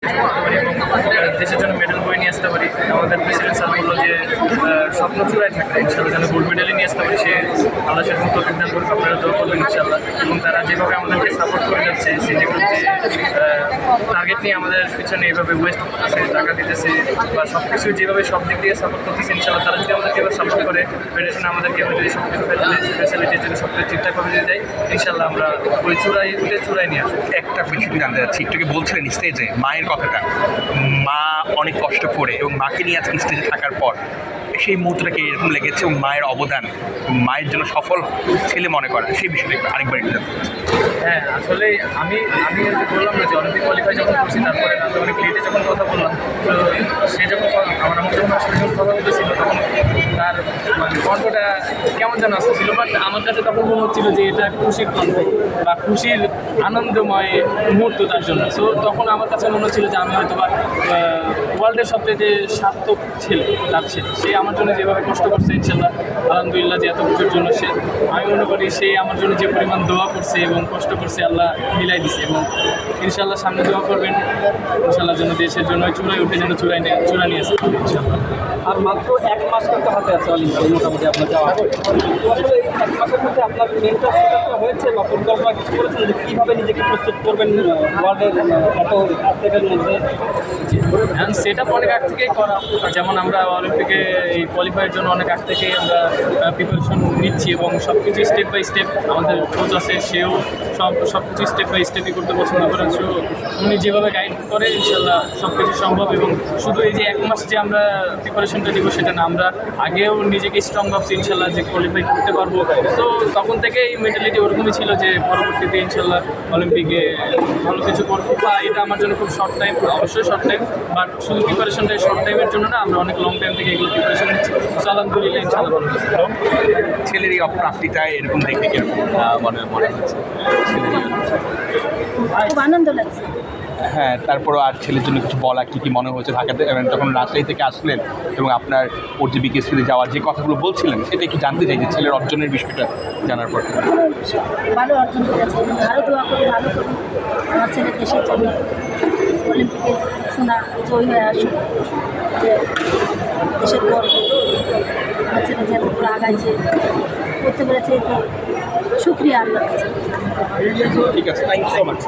করতে পারি এবং দেশের জন্য মেডেল বয়ে নিয়ে আসতে পারি। আমাদের প্রেসিডেন্ট স্যার বললো যে স্বপ্ন চূড়ায় থাকবে, ইনশাল্লাহ যেন গোল্ড মেডেলই নিয়ে আসতে পারি। সে আল্লাহ সেরকম তৌফিক দান করবে, আপনারা দোয়া করবেন ইনশাল্লাহ। এবং তারা যেভাবে আমাদেরকে সাপোর্ট করে যাচ্ছে, সে যেভাবে টার্গেট নিয়ে আমাদের পিছনে এইভাবে ওয়েস্ট করতেছে, টাকা দিতেছে বা সব কিছু যেভাবে সব দিক দিয়ে সাপোর্ট করতেছে, ইনশাল্লাহ তারা যদি আমাদেরকে এবার সাপোর্ট করে ফেডারেশনে আমাদেরকে যদি সব কিছু ফ্যাসিলিটির জন্য সব কিছু ঠিকঠাকভাবে যদি দেয়, ইনশাল্লাহ আমরা ওই চূড়ায় নিয়ে আসবো। একটা বিষয় জানতে চাচ্ছি, একটুকে বলছিলেন স্টেজে মায়ের কথাটা, মা অনেক কষ্ট করে এবং মাকে নিয়ে আজকে স্টেজে থাকার পর সেই মুহূর্তটাকে এরকম লেগেছে এবং মায়ের অবদান, মায়ের জন্য সফল ছেলে মনে করা, সেই বিষয়টা একটু আরেকবার একটু জানতে চাচ্ছি। হ্যাঁ, আসলে আমি বললাম না যে অলিম্পিক কোয়ালিফাই যখন করছি, তারপরে আমি অনেক লেটে যখন কথা বললাম, তো সে যখন আমার যখন আসলে যখন কথা বলতেছিল, তখন তার কণ্ঠটা কেমন যেন আসতেছিল, বাট আমার কাছে তখন মনে হচ্ছিল যে এটা খুশির কণ্ঠ বা খুশির আনন্দময় মুহূর্ত তার জন্য। সো তখন আমার কাছে মনে হচ্ছিল যে আমি হয়তো বা ওয়ার্ল্ডের সবচেয়ে যে সার্থক ছেলে তার ছেলে, সে আমার জন্য যেভাবে কষ্ট করছে, ইনশাল্লাহ আলহামদুলিল্লাহ যে এত কিছুর জন্য সে, আমি মনে করি সে আমার জন্য যে পরিমাণ দোয়া করছে এবং কষ্ট করছে, আল্লাহ মিলাই দিছে। এবং ইনশাল্লাহ সামনে দোয়া করবেন ইনশাল্লাহ যেন দেশের জন্য চূড়ায় উঠে যেন চূড়া নিয়ে আসে ইনশাল্লাহ। আর মাত্র 1 মাস কিন্তু হাতে আছে অলিম্পিকে মোটামুটি আপনার যাওয়া। তো আসলে এই 1 মাসের মধ্যে আপনার মেন্টাল সেটআপটা হয়েছে বা পরিকল্পনা কিছু করেছেন যে কীভাবে নিজেকে প্রস্তুত করবেন ওয়ার্ল্ডের এত অ্যাথলেটের মধ্যে? অ্যান্ড সেট আপ অনেক আগ থেকেই করা, যেমন আমরা অলিম্পিকে এই কোয়ালিফাইয়ের জন্য অনেক আগ থেকেই আমরা প্রিপারেশন নিচ্ছি এবং সব কিছু স্টেপ বাই স্টেপ আমাদের কোচ আছে, সেও সব কিছু স্টেপ বাই স্টেপই করতে পছন্দ করেন। সো উনি যেভাবে গাইড করে ইনশাল্লাহ সব কিছু সম্ভব। এবং শুধু এই যে 1 মাস যে আমরা প্রিপারেশনটা দিব সেটা না, আমরা আগেও নিজেকে স্ট্রং ভাবছি ইনশাল্লাহ যে কোয়ালিফাই করতে পারবো। তো তখন থেকেই মেন্টালিটি ওরকমই ছিল যে পরবর্তীতে ইনশাল্লাহ অলিম্পিকে ভালো কিছু করবো, বা এটা আমার জন্য খুব শর্ট টাইম, অবশ্যই শর্ট টাইম, বাট শুধু প্রিপারেশনটা শর্ট টাইমের জন্য না, আমরা অনেক লং টাইম থেকে এগুলো প্রিপারেশন নিচ্ছি। আলহামদুলিল্লাহ ইনশাল্লাহ ভালো লাগছে। ছেলের এই অপ্রাপ্তিটায় এরকম দেখতে কিরকম মনে হচ্ছে? খুব আনন্দ লাগছে। হ্যাঁ, তারপরও আর ছেলের জন্য কিছু বলা, কী মনে হচ্ছে ঢাকাতে যখন রাজশাহী থেকে আসলেন এবং আপনার ওর যে বিকেএসপিতে যাওয়ার যে কথাগুলো বলছিলেন, সেটা একটু জানতে চাই যে ছেলের অর্জনের বিষয়টা জানার পর। ভালো অর্জন করেছে, ভালো দোয়া করি, ভালো করি আমার ছেলে দেশের জন্য অলিম্পিকে সোনা জয়ী হয়ে আসুক, যে দেশের গর্ব। আমার ছেলে যে এত পুরো আগাইছে করতে পেরেছে, তো শুক্রিয়া আল্লাহর কাছে। ঠিক আছে, থ্যাংক ইউ সো মাচ।